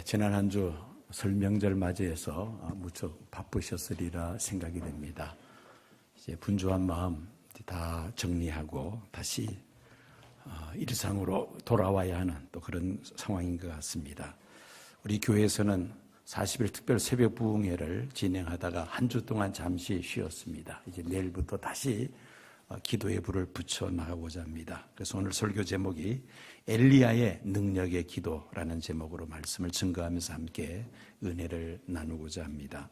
지난 한 주 설 명절 맞이해서 무척 바쁘셨으리라 생각이 됩니다. 이제 분주한 마음 다 정리하고 다시 일상으로 돌아와야 하는 또 그런 상황인 것 같습니다. 우리 교회에서는 40일 특별 새벽 부흥회를 진행하다가 한 주 동안 잠시 쉬었습니다. 이제 내일부터 다시 기도의 불을 붙여 나가고자 합니다. 그래서 오늘 설교 제목이 엘리야의 능력의 기도라는 제목으로 말씀을 증거하면서 함께 은혜를 나누고자 합니다.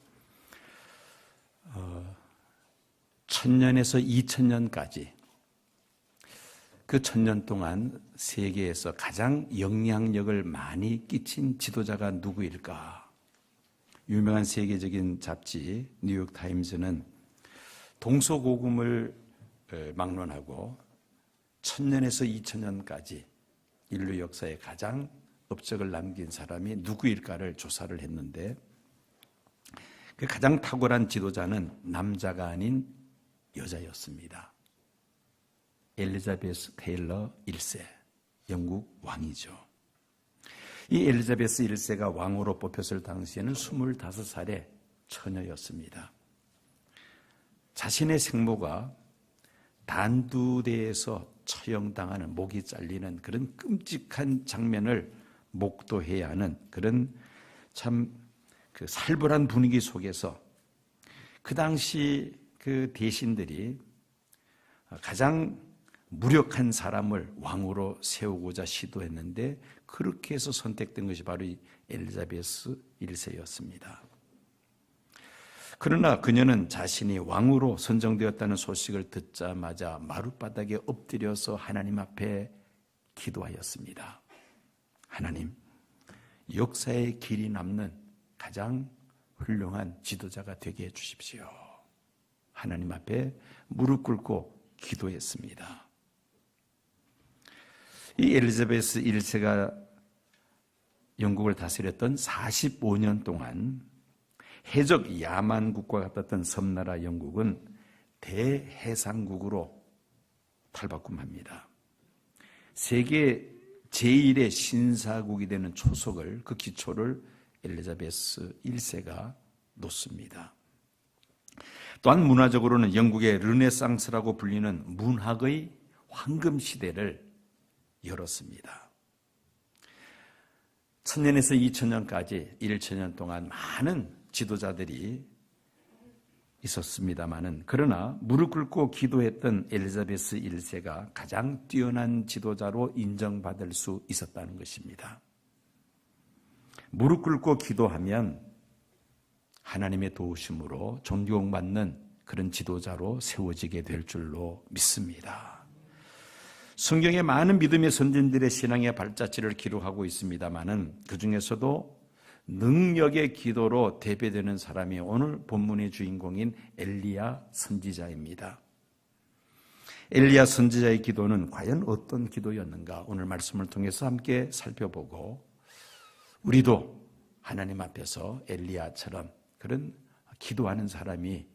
1000년에서 2000년까지 그 1000년 동안 세계에서 가장 영향력을 많이 끼친 지도자가 누구일까? 유명한 세계적인 잡지 뉴욕타임즈는 동서고금을 막론하고 1000년에서 2000년까지 인류 역사에 가장 업적을 남긴 사람이 누구일까를 조사를 했는데 그 가장 탁월한 지도자는 남자가 아닌 여자였습니다. 엘리자베스 테일러 1세, 영국 왕이죠. 이 엘리자베스 1세가 왕으로 뽑혔을 당시에는 25살의 처녀였습니다. 자신의 생모가 단두대에서 처형당하는, 목이 잘리는 그런 끔찍한 장면을 목도해야 하는 그런 참 그 살벌한 분위기 속에서 그 당시 그 대신들이 가장 무력한 사람을 왕으로 세우고자 시도했는데 그렇게 해서 선택된 것이 바로 이 엘리자베스 1세였습니다. 그러나 그녀는 자신이 왕으로 선정되었다는 소식을 듣자마자 마룻바닥에 엎드려서 하나님 앞에 기도하였습니다. 하나님, 역사의 길이 남는 가장 훌륭한 지도자가 되게 해주십시오. 하나님 앞에 무릎 꿇고 기도했습니다. 이 엘리자베스 1세가 영국을 다스렸던 45년 동안 해적 야만국과 같았던 섬나라 영국은 대해상국으로 탈바꿈합니다. 세계 제1의 신사국이 되는 초석을, 그 기초를 엘리자베스 1세가 놓습니다. 또한 문화적으로는 영국의 르네상스라고 불리는 문학의 황금 시대를 열었습니다. 1000년에서 2000년까지 1000년 동안 많은 지도자들이 있었습니다마는, 그러나 무릎 꿇고 기도했던 엘리자베스 1세가 가장 뛰어난 지도자로 인정받을 수 있었다는 것입니다. 무릎 꿇고 기도하면 하나님의 도우심으로 존경받는 그런 지도자로 세워지게 될 줄로 믿습니다. 성경에 많은 믿음의 선진들의 신앙의 발자취를 기록하고 있습니다마는 그 중에서도 능력의 기도로 대표되는 사람이 오늘 본문의 주인공인 엘리야 선지자입니다. 엘리야 선지자의 기도는 과연 어떤 기도였는가? 오늘 말씀을 통해서 함께 살펴보고 우리도 하나님 앞에서 엘리야처럼 그런 기도하는 사람이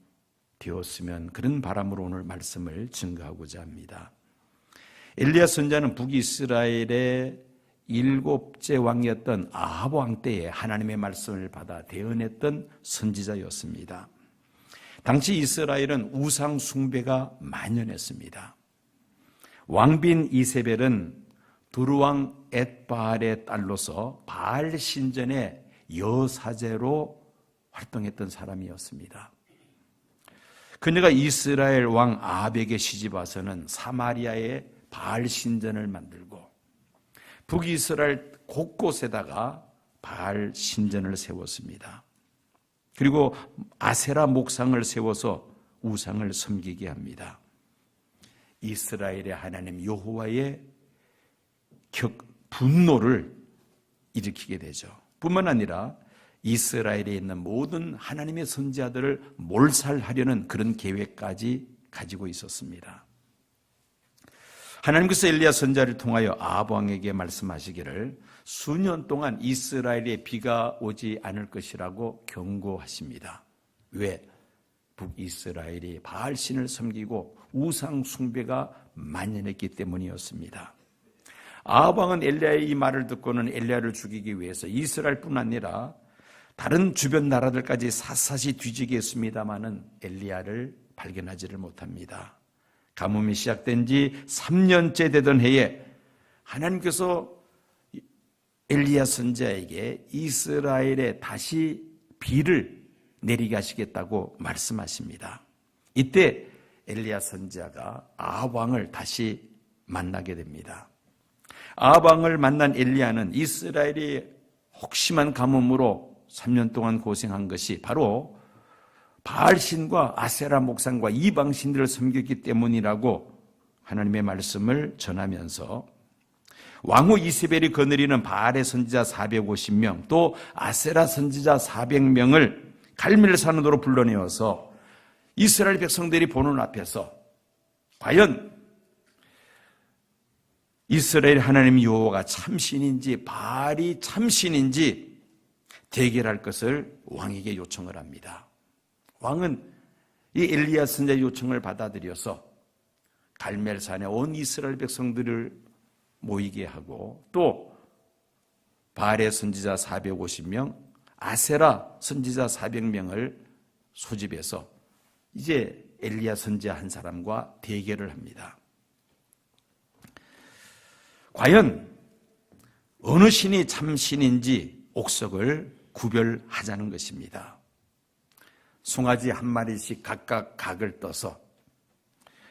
되었으면, 그런 바람으로 오늘 말씀을 증거하고자 합니다. 엘리야 선지자는 북이스라엘의 7째 왕이었던 아합 왕 때에 하나님의 말씀을 받아 대언했던 선지자였습니다. 당시 이스라엘은 우상 숭배가 만연했습니다. 왕빈 이세벨은 두루왕 엣바알의 딸로서 바알 신전의 여사제로 활동했던 사람이었습니다. 그녀가 이스라엘 왕 아합에게 시집와서는 사마리아에 바알 신전을 만들고 북이스라엘 곳곳에다가 바알 신전을 세웠습니다. 그리고 아세라 목상을 세워서 우상을 섬기게 합니다. 이스라엘의 하나님 여호와의 분노를 일으키게 되죠. 뿐만 아니라 이스라엘에 있는 모든 하나님의 선지자들을 몰살하려는 그런 계획까지 가지고 있었습니다. 하나님께서 엘리야 선지자를 통하여 아합 왕에게 말씀하시기를 수년 동안 이스라엘에 비가 오지 않을 것이라고 경고하십니다. 왜? 북이스라엘이 바알신을 섬기고 우상 숭배가 만연했기 때문이었습니다. 아합 왕은 엘리야의 이 말을 듣고는 엘리야를 죽이기 위해서 이스라엘뿐 아니라 다른 주변 나라들까지 샅샅이 뒤지게 했습니다마는 엘리야를 발견하지를 못합니다. 가뭄이 시작된 지 3년째 되던 해에 하나님께서 엘리야 선지자에게 이스라엘에 다시 비를 내리게 하시겠다고 말씀하십니다. 이때 엘리야 선지자가 아합 왕을 다시 만나게 됩니다. 아합 왕을 만난 엘리야는 이스라엘이 혹심한 가뭄으로 3년 동안 고생한 것이 바로 바알신과 아세라 목상과 이방신들을 섬겼기 때문이라고 하나님의 말씀을 전하면서 왕후 이세벨이 거느리는 바알의 선지자 450명 또 아세라 선지자 400명을 갈멜산으로 불러내어서 이스라엘 백성들이 보는 앞에서 과연 이스라엘 하나님 여호와가 참신인지 바알이 참신인지 대결할 것을 왕에게 요청을 합니다. 왕은 이 엘리야 선지자의 요청을 받아들여서 갈멜산에 온 이스라엘 백성들을 모이게 하고 또 바알의 선지자 450명, 아세라 선지자 400명을 소집해서 이제 엘리야 선지자 한 사람과 대결을 합니다. 과연 어느 신이 참신인지 옥석을 구별하자는 것입니다. 송아지 한 마리씩 각각 각을 떠서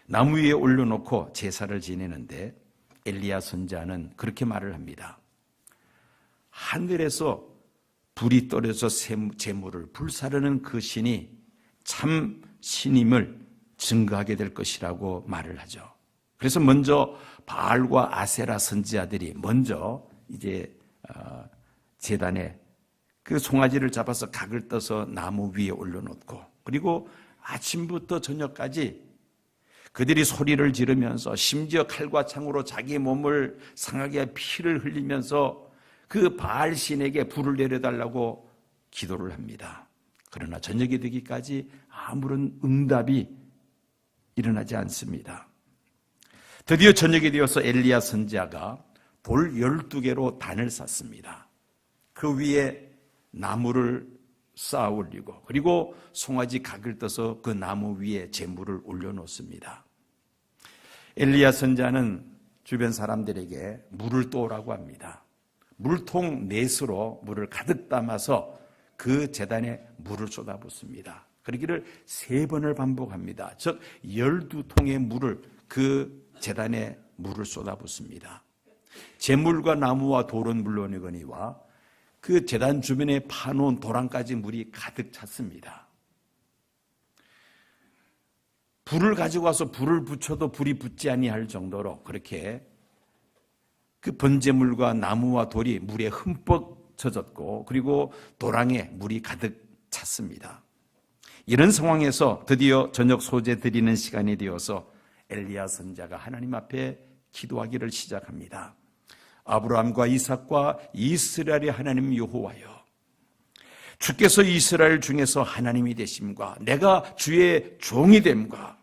나무 위에 올려놓고 제사를 지내는데 엘리야 선지자는 그렇게 말을 합니다. 하늘에서 불이 떨어져 재물을 불사르는 그 신이 참 신임을 증거하게 될 것이라고 말을 하죠. 그래서 먼저 바알과 아세라 선지자들이 먼저 이제 제단에 그 송아지를 잡아서 각을 떠서 나무 위에 올려놓고 그리고 아침부터 저녁까지 그들이 소리를 지르면서 심지어 칼과 창으로 자기 몸을 상하게 피를 흘리면서 그 바알 신에게 불을 내려달라고 기도를 합니다. 그러나 저녁이 되기까지 아무런 응답이 일어나지 않습니다. 드디어 저녁이 되어서 엘리야 선지자가 돌 12개로 단을 쌌습니다. 그 위에 나무를 쌓아 올리고 그리고 송아지 각을 떠서 그 나무 위에 제물을 올려놓습니다. 엘리야 선지자는 주변 사람들에게 물을 떠오라고 합니다. 물통 넷으로 물을 가득 담아서 그 제단에 물을 쏟아붓습니다. 그러기를 3번을 반복합니다. 즉 12통의 물을 그 제단에 물을 쏟아붓습니다. 제물과 나무와 돌은 물론이거니와 그 제단 주변에 파놓은 도랑까지 물이 가득 찼습니다. 불을 가지고 와서 불을 붙여도 불이 붙지 아니할 정도로 그렇게 그 번제물과 나무와 돌이 물에 흠뻑 젖었고 그리고 도랑에 물이 가득 찼습니다. 이런 상황에서 드디어 저녁 소제 드리는 시간이 되어서 엘리야 선지자가 하나님 앞에 기도하기를 시작합니다. 아브라함과 이삭과 이스라엘의 하나님 여호와여, 주께서 이스라엘 중에서 하나님이 되심과 내가 주의 종이 됨과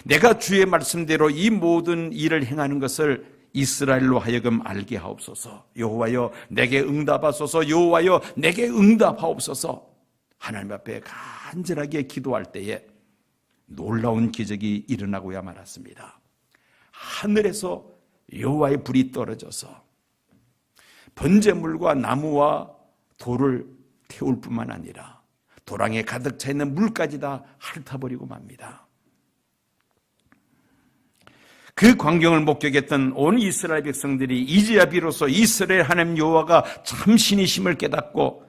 내가 주의 말씀대로 이 모든 일을 행하는 것을 이스라엘로 하여금 알게 하옵소서. 여호와여 내게 응답하소서. 여호와여 내게 응답하옵소서. 하나님 앞에 간절하게 기도할 때에 놀라운 기적이 일어나고야 말았습니다. 하늘에서 여호와의 불이 떨어져서 번제물과 나무와 돌을 태울 뿐만 아니라 도랑에 가득 차 있는 물까지 다 핥아버리고 맙니다. 그 광경을 목격했던 온 이스라엘 백성들이 이제야 비로소 이스라엘 하나님 여호와가 참신이심을 깨닫고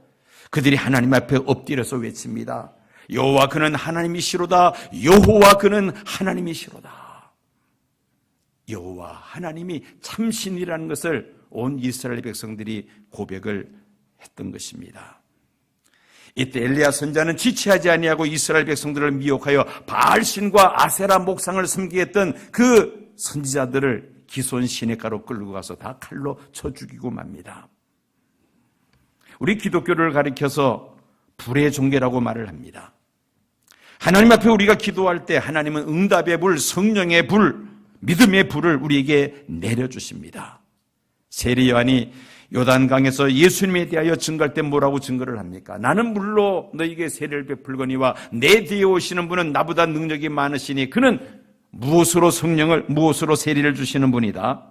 그들이 하나님 앞에 엎드려서 외칩니다. 여호와 그는 하나님이시로다. 여호와 그는 하나님이시로다. 여호와 하나님이 참신이라는 것을 온 이스라엘 백성들이 고백을 했던 것입니다. 이때 엘리야 선지자는 지체하지 아니하고 이스라엘 백성들을 미혹하여 바알신과 아세라 목상을 섬기게 했던 그 선지자들을 기손 시냇가로 끌고 가서 다 칼로 쳐 죽이고 맙니다. 우리 기독교를 가리켜서 불의 종교라고 말을 합니다. 하나님 앞에 우리가 기도할 때 하나님은 응답의 불, 성령의 불, 믿음의 불을 우리에게 내려주십니다. 세례 요한이 요단강에서 예수님에 대하여 증거할 때 뭐라고 증거를 합니까? 나는 물로 너에게 세례를 베풀거니와 내 뒤에 오시는 분은 나보다 능력이 많으시니 그는 무엇으로 세례를 주시는 분이다.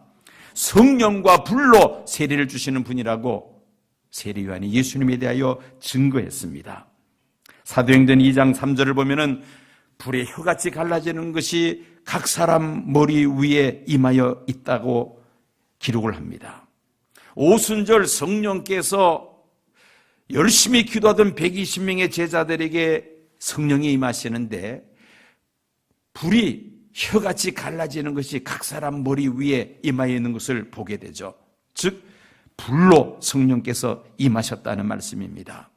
성령과 불로 세례를 주시는 분이라고 세례 요한이 예수님에 대하여 증거했습니다. 사도행전 2장 3절을 보면은 불의 혀같이 갈라지는 것이 각 사람 머리 위에 임하여 있다고 기록을 합니다. 오순절 성령께서 열심히 기도하던 120명의 제자들에게 성령이 임하시는데 불이 혀같이 갈라지는 것이 각 사람 머리 위에 임하여 있는 것을 보게 되죠. 즉 불로 성령께서 임하셨다는 말씀입니다.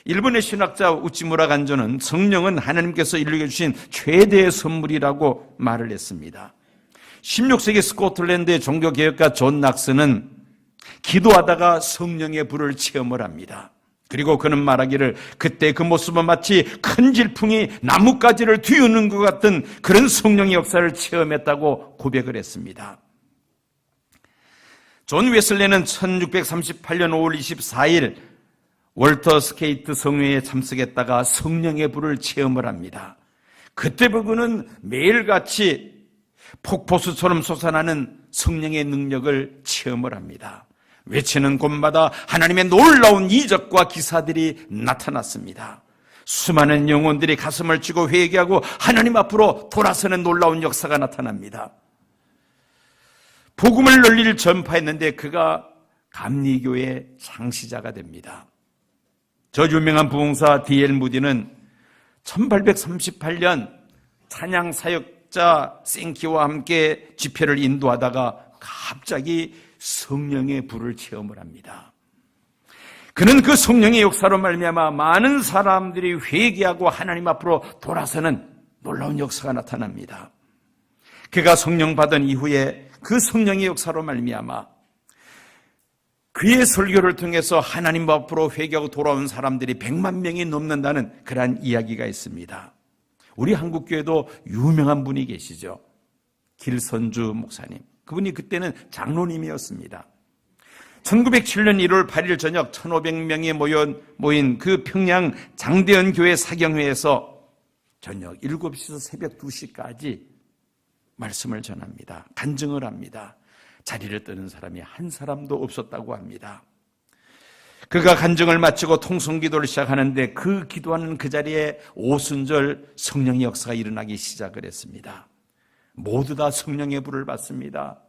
일본의 신학자 우치무라 간조는 성령은 하나님께서 인류에게 주신 최대의 선물이라고 말을 했습니다. 16세기 스코틀랜드의 종교개혁가 존 낙스는 기도하다가 성령의 불을 체험을 합니다. 그리고 그는 말하기를 그때 그 모습은 마치 큰 질풍이 나뭇가지를 뒤우는 것 같은 그런 성령의 역사를 체험했다고 고백을 했습니다. 존 웨슬레는 1638년 5월 24일 월터 스케이트 성회에 참석했다가 성령의 불을 체험을 합니다. 그때 그는 매일같이 폭포수처럼 솟아나는 성령의 능력을 체험을 합니다. 외치는 곳마다 하나님의 놀라운 이적과 기사들이 나타났습니다. 수많은 영혼들이 가슴을 쥐고 회개하고 하나님 앞으로 돌아서는 놀라운 역사가 나타납니다. 복음을 널리 전파했는데 그가 감리교의 창시자가 됩니다. 저 유명한 부흥사 D.L. 무디는 1838년 찬양 사역자 생키와 함께 집회를 인도하다가 갑자기 성령의 불을 체험을 합니다. 그는 그 성령의 역사로 말미암아 많은 사람들이 회개하고 하나님 앞으로 돌아서는 놀라운 역사가 나타납니다. 그가 성령 받은 이후에 그 성령의 역사로 말미암아 그의 설교를 통해서 하나님 앞으로 회개하고 돌아온 사람들이 100만 명이 넘는다는 그러한 이야기가 있습니다. 우리 한국교회도 유명한 분이 계시죠. 길선주 목사님. 그분이 그때는 장로님이었습니다. 1907년 1월 8일 저녁 1500명이 모인 그 평양 장대현 교회 사경회에서 저녁 7시에서 새벽 2시까지 말씀을 전합니다. 간증을 합니다. 자리를 뜨는 사람이 한 사람도 없었다고 합니다. 그가 간증을 마치고 통성기도를 시작하는데 그 기도하는 그 자리에 오순절 성령의 역사가 일어나기 시작을 했습니다. 모두 다 성령의 불을 받습니다.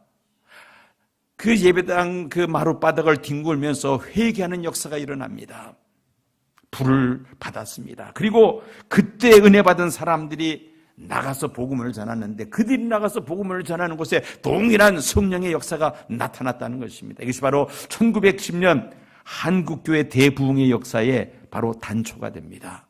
그 예배당 그 마룻바닥을 뒹굴면서 회개하는 역사가 일어납니다. 불을 받았습니다. 그리고 그때 은혜 받은 사람들이 나가서 복음을 전하는데 그들이 나가서 복음을 전하는 곳에 동일한 성령의 역사가 나타났다는 것입니다. 이것이 바로 1910년 한국교회 대부흥의 역사에 바로 단초가 됩니다.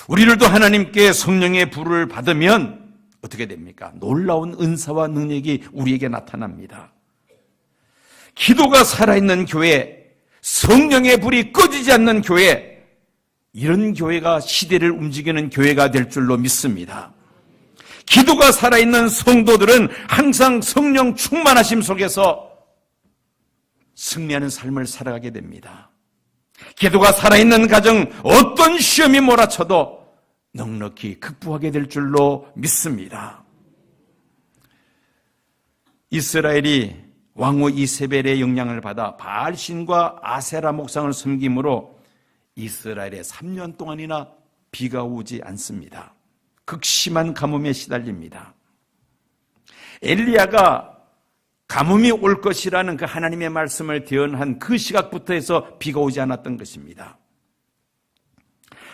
우리들도 하나님께 성령의 불을 받으면 어떻게 됩니까? 놀라운 은사와 능력이 우리에게 나타납니다. 기도가 살아있는 교회, 성령의 불이 꺼지지 않는 교회, 이런 교회가 시대를 움직이는 교회가 될 줄로 믿습니다. 기도가 살아있는 성도들은 항상 성령 충만하심 속에서 승리하는 삶을 살아가게 됩니다. 기도가 살아있는 가정, 어떤 시험이 몰아쳐도 넉넉히 극복하게 될 줄로 믿습니다. 이스라엘이 왕후 이세벨의 영향을 받아 바알신과 아세라 목상을 섬김으로 이스라엘에 3년 동안이나 비가 오지 않습니다. 극심한 가뭄에 시달립니다. 엘리야가 가뭄이 올 것이라는 그 하나님의 말씀을 대언한 그 시각부터 해서 비가 오지 않았던 것입니다.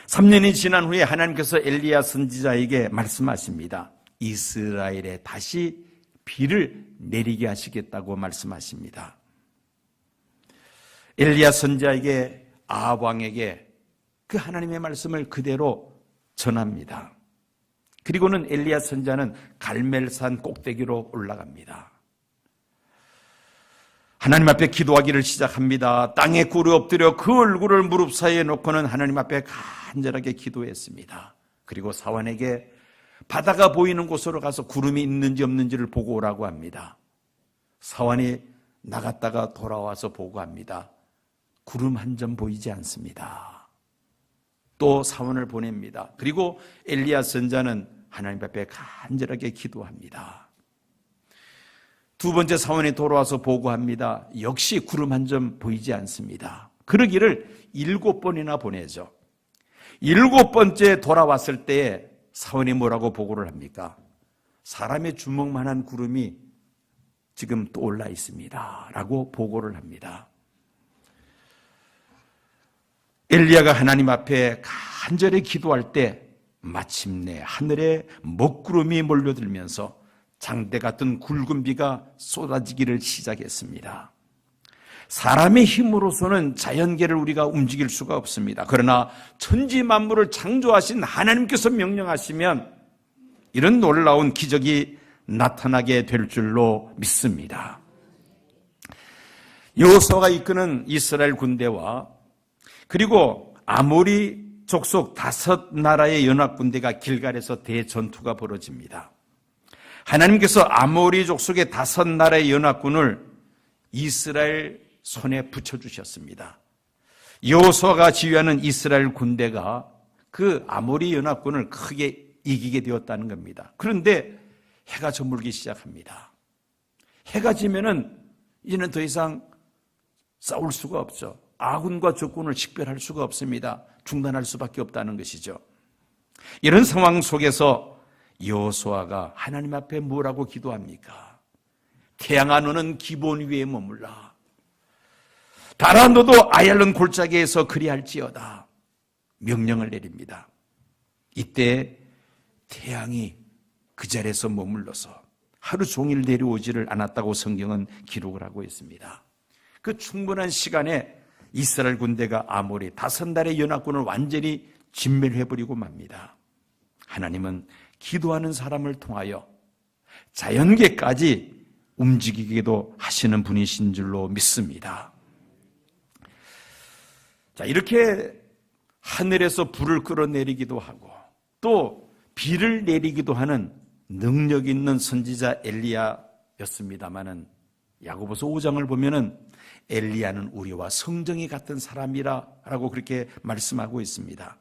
3년이 지난 후에 하나님께서 엘리야 선지자에게 말씀하십니다. 이스라엘에 다시 비를 내리게 하시겠다고 말씀하십니다. 엘리야 선지자에게 아합 왕에게 그 하나님의 말씀을 그대로 전합니다. 그리고는 엘리야 선지자는 갈멜산 꼭대기로 올라갑니다. 하나님 앞에 기도하기를 시작합니다. 땅에 꿇어 엎드려 그 얼굴을 무릎 사이에 놓고는 하나님 앞에 간절하게 기도했습니다. 그리고 사환에게 바다가 보이는 곳으로 가서 구름이 있는지 없는지를 보고 오라고 합니다. 사환이 나갔다가 돌아와서 보고합니다. 구름 한 점 보이지 않습니다. 또 사원을 보냅니다. 그리고 엘리야 선지자는 하나님 앞에 간절하게 기도합니다. 두 번째 사원이 돌아와서 보고합니다. 역시 구름 한 점 보이지 않습니다. 그러기를 7번이나 보내죠. 7번째 돌아왔을 때에 사원이 뭐라고 보고를 합니까? 사람의 주먹만한 구름이 지금 또 올라 있습니다 라고 보고를 합니다. 엘리야가 하나님 앞에 간절히 기도할 때 마침내 하늘에 먹구름이 몰려들면서 장대 같은 굵은 비가 쏟아지기를 시작했습니다. 사람의 힘으로서는 자연계를 우리가 움직일 수가 없습니다. 그러나 천지 만물을 창조하신 하나님께서 명령하시면 이런 놀라운 기적이 나타나게 될 줄로 믿습니다. 여호수아가 이끄는 이스라엘 군대와 그리고 아모리 족속 5나라의 연합군대가 길갈에서 대전투가 벌어집니다. 하나님께서 아모리 족속의 5나라의 연합군을 이스라엘 손에 붙여주셨습니다. 여호수아가 지휘하는 이스라엘 군대가 그 아모리 연합군을 크게 이기게 되었다는 겁니다. 그런데 해가 저물기 시작합니다. 해가 지면은 이제는 더 이상 싸울 수가 없죠. 아군과 적군을 식별할 수가 없습니다. 중단할 수밖에 없다는 것이죠. 이런 상황 속에서 여호수아가 하나님 앞에 뭐라고 기도합니까? 태양아 너는 기본 위에 머물라. 달아 너도 아얄론 골짜기에서 그리할지어다. 명령을 내립니다. 이때 태양이 그 자리에서 머물러서 하루 종일 내려오지를 않았다고 성경은 기록을 하고 있습니다. 그 충분한 시간에 이스라엘 군대가 아모리 5나라의 연합군을 완전히 진멸해버리고 맙니다. 하나님은 기도하는 사람을 통하여 자연계까지 움직이기도 하시는 분이신 줄로 믿습니다. 자, 이렇게 하늘에서 불을 끌어내리기도 하고 또 비를 내리기도 하는 능력 있는 선지자 엘리야였습니다마는 야고보서 5장을 보면은 엘리야는 우리와 성정이 같은 사람이라고 그렇게 말씀하고 있습니다.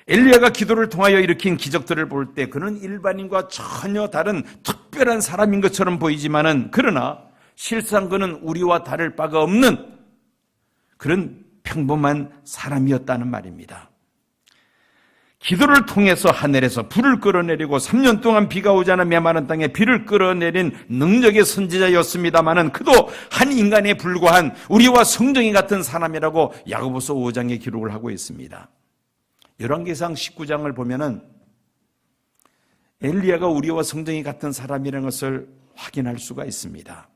엘리야가 기도를 통하여 일으킨 기적들을 볼 때 그는 일반인과 전혀 다른 특별한 사람인 것처럼 보이지만은 그러나 실상 그는 우리와 다를 바가 없는 그런 평범한 사람이었다는 말입니다. 기도를 통해서 하늘에서 불을 끌어내리고 3년 동안 비가 오지 않아 메마른 땅에 비를 끌어내린 능력의 선지자였습니다마는 그도 한 인간에 불과한 우리와 성정이 같은 사람이라고 야고보서 5장에 기록을 하고 있습니다. 열왕기상 19장을 보면은 엘리야가 우리와 성정이 같은 사람이라는 것을 확인할 수가 있습니다.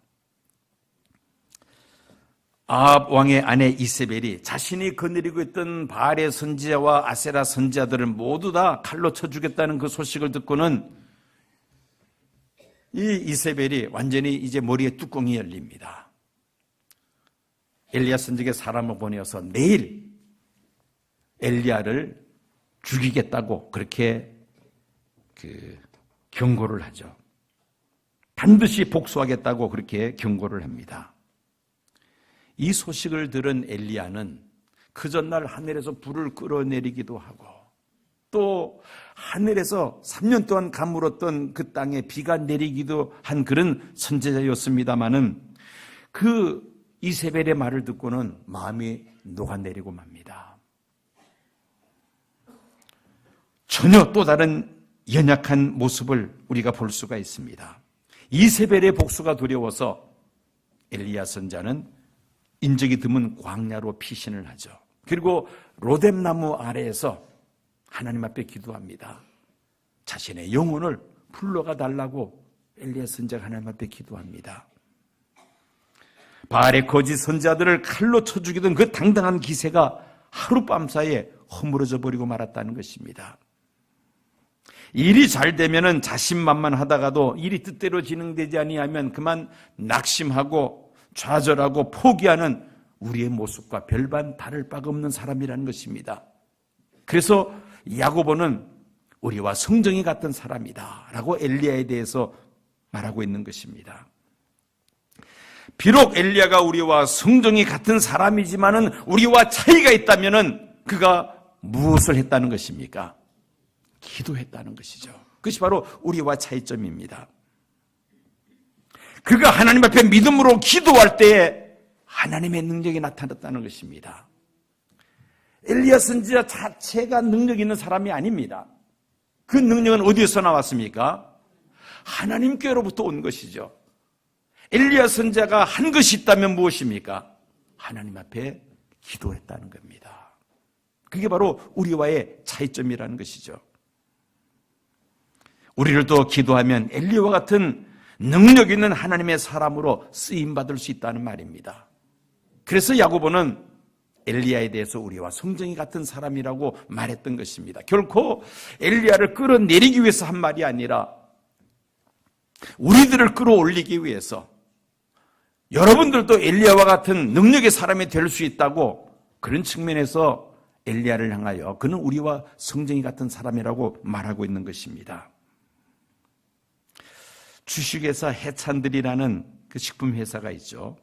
아합 왕의 아내 이세벨이 자신이 거느리고 있던 바알의 선지자와 아세라 선지자들을 모두 다 칼로 쳐 죽였다는 그 소식을 듣고는 이 이세벨이 완전히 이제 머리에 뚜껑이 열립니다. 엘리야 선지자에게 사람을 보내어서 내일 엘리야를 죽이겠다고 그렇게 경고를 하죠. 반드시 복수하겠다고 그렇게 경고를 합니다. 이 소식을 들은 엘리야는 그 전날 하늘에서 불을 끌어내리기도 하고 또 하늘에서 3년 동안 가물었던 그 땅에 비가 내리기도 한 그런 선지자였습니다마는 그 이세벨의 말을 듣고는 마음이 녹아내리고 맙니다. 전혀 또 다른 연약한 모습을 우리가 볼 수가 있습니다. 이세벨의 복수가 두려워서 엘리야 선지자는 인적이 드문 광야로 피신을 하죠. 그리고 로뎀나무 아래에서 하나님 앞에 기도합니다. 자신의 영혼을 불러가 달라고 엘리야 선지자가 하나님 앞에 기도합니다. 바알의 거짓 선지자들을 칼로 쳐 죽이던 그 당당한 기세가 하룻밤 사이에 허물어져 버리고 말았다는 것입니다. 일이 잘 되면은 자신만만하다가도 일이 뜻대로 진행되지 아니하면 그만 낙심하고 좌절하고 포기하는 우리의 모습과 별반 다를 바가 없는 사람이라는 것입니다. 그래서 야고보는 우리와 성정이 같은 사람이다 라고 엘리야에 대해서 말하고 있는 것입니다. 비록 엘리야가 우리와 성정이 같은 사람이지만은 우리와 차이가 있다면은 그가 무엇을 했다는 것입니까? 기도했다는 것이죠. 그것이 바로 우리와 차이점입니다. 그가 하나님 앞에 믿음으로 기도할 때에 하나님의 능력이 나타났다는 것입니다. 엘리야 선지자 자체가 능력 있는 사람이 아닙니다. 그 능력은 어디에서 나왔습니까? 하나님께로부터 온 것이죠. 엘리야 선지자가 한 것이 있다면 무엇입니까? 하나님 앞에 기도했다는 겁니다. 그게 바로 우리와의 차이점이라는 것이죠. 우리를 또 기도하면 엘리야와 같은 능력 있는 하나님의 사람으로 쓰임받을 수 있다는 말입니다. 그래서 야고보는 엘리야에 대해서 우리와 성정이 같은 사람이라고 말했던 것입니다. 결코 엘리야를 끌어내리기 위해서 한 말이 아니라 우리들을 끌어올리기 위해서 여러분들도 엘리야와 같은 능력의 사람이 될 수 있다고 그런 측면에서 엘리야를 향하여 그는 우리와 성정이 같은 사람이라고 말하고 있는 것입니다. 주식회사 해찬들이라는 그 식품회사가 있죠.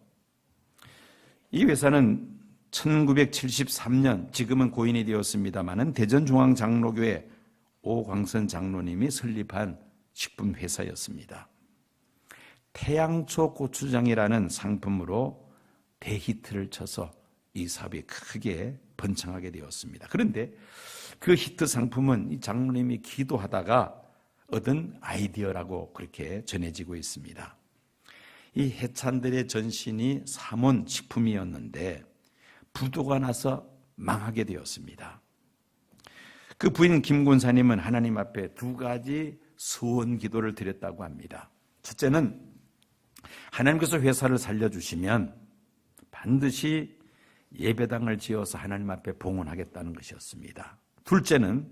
이 회사는 1973년 지금은 고인이 되었습니다마는 대전중앙장로교회 오광선 장로님이 설립한 식품회사였습니다. 태양초 고추장이라는 상품으로 대히트를 쳐서 이 사업이 크게 번창하게 되었습니다. 그런데 그 히트 상품은 이 장로님이 기도하다가 얻은 아이디어라고 그렇게 전해지고 있습니다. 이 해찬들의 전신이 삼원 식품이었는데 부도가 나서 망하게 되었습니다. 그 부인 김군사님은 하나님 앞에 두 가지 소원 기도를 드렸다고 합니다. 첫째는 하나님께서 회사를 살려주시면 반드시 예배당을 지어서 하나님 앞에 봉헌하겠다는 것이었습니다. 둘째는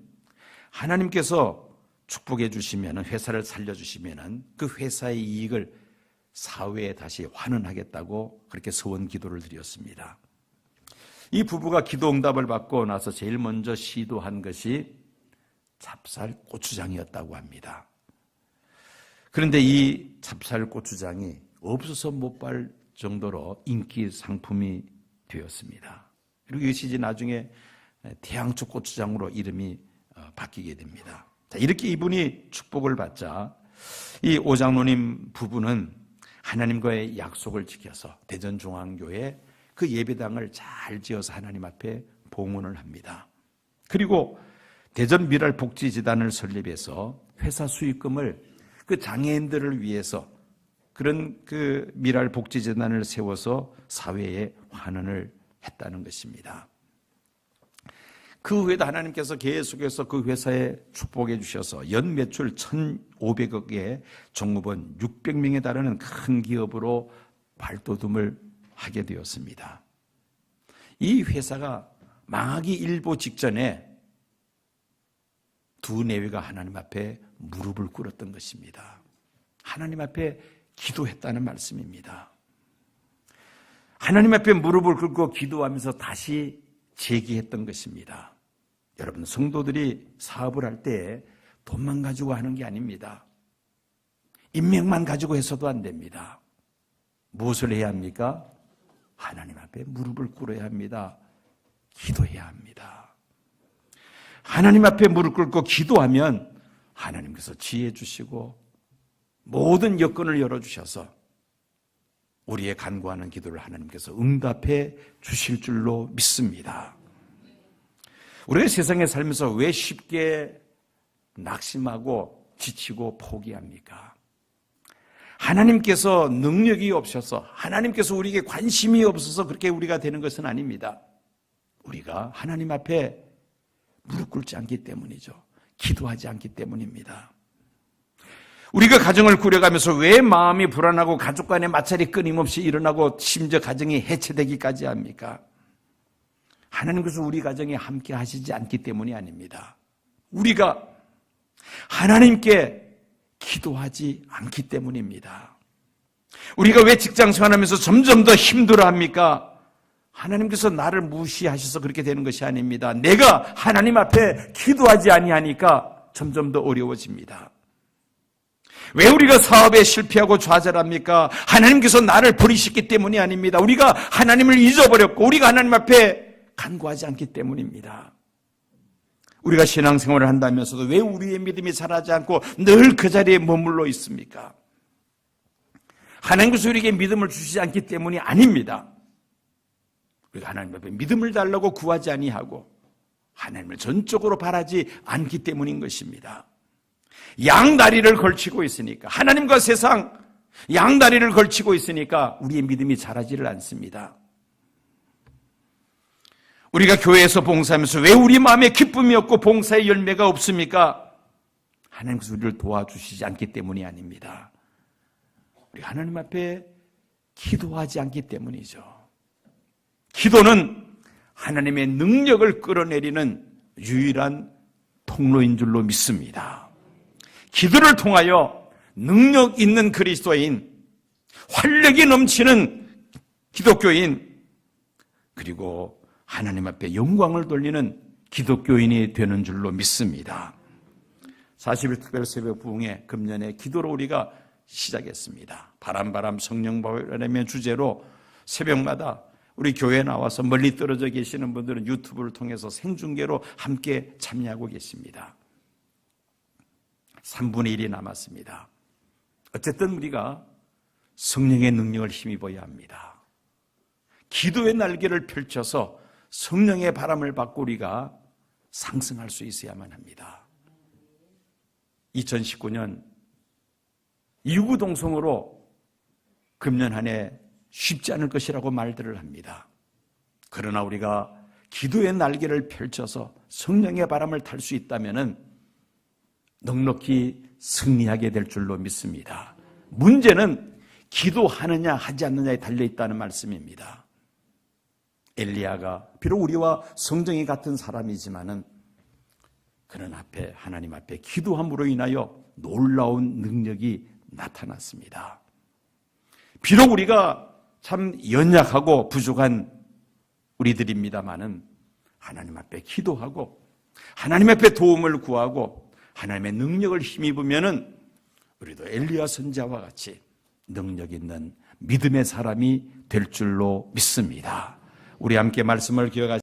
하나님께서 축복해 주시면 회사를 살려주시면 그 회사의 이익을 사회에 다시 환원하겠다고 그렇게 소원 기도를 드렸습니다. 이 부부가 기도 응답을 받고 나서 제일 먼저 시도한 것이 찹쌀 고추장이었다고 합니다. 그런데 이 찹쌀 고추장이 없어서 못 발 정도로 인기 상품이 되었습니다. 그리고 이것이 이제 나중에 태양초 고추장으로 이름이 바뀌게 됩니다. 자, 이렇게 이분이 축복을 받자 이 오장로님 부부는 하나님과의 약속을 지켜서 대전중앙교회 그 예배당을 잘 지어서 하나님 앞에 봉헌을 합니다. 그리고 대전미랄복지재단을 설립해서 회사 수익금을 그 장애인들을 위해서 그런 그 미랄복지재단을 세워서 사회에 환원을 했다는 것입니다. 그 후에도 하나님께서 계속해서 그 회사에 축복해 주셔서 연 매출 1,500억에 종업원 600명에 달하는 큰 기업으로 발돋움을 하게 되었습니다. 이 회사가 망하기 일보 직전에 두 내외가 하나님 앞에 무릎을 꿇었던 것입니다. 하나님 앞에 기도했다는 말씀입니다. 하나님 앞에 무릎을 꿇고 기도하면서 다시 재기했던 것입니다. 여러분, 성도들이 사업을 할 때 돈만 가지고 하는 게 아닙니다. 인맥만 가지고 해서도 안 됩니다. 무엇을 해야 합니까? 하나님 앞에 무릎을 꿇어야 합니다. 기도해야 합니다. 하나님 앞에 무릎 꿇고 기도하면 하나님께서 지혜 주시고 모든 여건을 열어주셔서 우리의 간구하는 기도를 하나님께서 응답해 주실 줄로 믿습니다. 우리가 세상에 살면서 왜 쉽게 낙심하고 지치고 포기합니까? 하나님께서 능력이 없어서 하나님께서 우리에게 관심이 없어서 그렇게 우리가 되는 것은 아닙니다. 우리가 하나님 앞에 무릎 꿇지 않기 때문이죠. 기도하지 않기 때문입니다. 우리가 가정을 꾸려가면서 왜 마음이 불안하고 가족 간의 마찰이 끊임없이 일어나고 심지어 가정이 해체되기까지 합니까? 하나님께서 우리 가정에 함께 하시지 않기 때문이 아닙니다. 우리가 하나님께 기도하지 않기 때문입니다. 우리가 왜 직장 생활하면서 점점 더 힘들어합니까? 하나님께서 나를 무시하셔서 그렇게 되는 것이 아닙니다. 내가 하나님 앞에 기도하지 아니하니까 점점 더 어려워집니다. 왜 우리가 사업에 실패하고 좌절합니까? 하나님께서 나를 버리셨기 때문이 아닙니다. 우리가 하나님을 잊어버렸고 우리가 하나님 앞에 간구하지 않기 때문입니다. 우리가 신앙생활을 한다면서도 왜 우리의 믿음이 자라지 않고 늘 그 자리에 머물러 있습니까? 하나님께서 우리에게 믿음을 주시지 않기 때문이 아닙니다. 우리가 하나님 앞에 믿음을 달라고 구하지 아니하고 하나님을 전적으로 바라지 않기 때문인 것입니다. 양다리를 걸치고 있으니까, 하나님과 세상 양다리를 걸치고 있으니까 우리의 믿음이 자라지를 않습니다. 우리가 교회에서 봉사하면서 왜 우리 마음에 기쁨이 없고 봉사의 열매가 없습니까? 하나님께서 우리를 도와주시지 않기 때문이 아닙니다. 우리가 하나님 앞에 기도하지 않기 때문이죠. 기도는 하나님의 능력을 끌어내리는 유일한 통로인 줄로 믿습니다. 기도를 통하여 능력 있는 그리스도인, 활력이 넘치는 기독교인, 그리고 하나님 앞에 영광을 돌리는 기독교인이 되는 줄로 믿습니다. 40일 특별 새벽 부흥회 금년에 기도로 우리가 시작했습니다. 바람 성령바람의 주제로 새벽마다 우리 교회에 나와서 멀리 떨어져 계시는 분들은 유튜브를 통해서 생중계로 함께 참여하고 계십니다. 3분의 1이 남았습니다. 어쨌든 우리가 성령의 능력을 힘입어야 합니다. 기도의 날개를 펼쳐서 성령의 바람을 받고 우리가 상승할 수 있어야만 합니다. 2019년 이구동성으로 금년 한 해 쉽지 않을 것이라고 말들을 합니다. 그러나 우리가 기도의 날개를 펼쳐서 성령의 바람을 탈 수 있다면 넉넉히 승리하게 될 줄로 믿습니다. 문제는 기도하느냐 하지 않느냐에 달려있다는 말씀입니다. 엘리야가 비록 우리와 성정이 같은 사람이지만은 그는 하나님 앞에 기도함으로 인하여 놀라운 능력이 나타났습니다. 비록 우리가 참 연약하고 부족한 우리들입니다마는 하나님 앞에 기도하고 하나님 앞에 도움을 구하고 하나님의 능력을 힘입으면은 우리도 엘리야 선지자와 같이 능력 있는 믿음의 사람이 될 줄로 믿습니다. 우리 함께 말씀을 기억하시고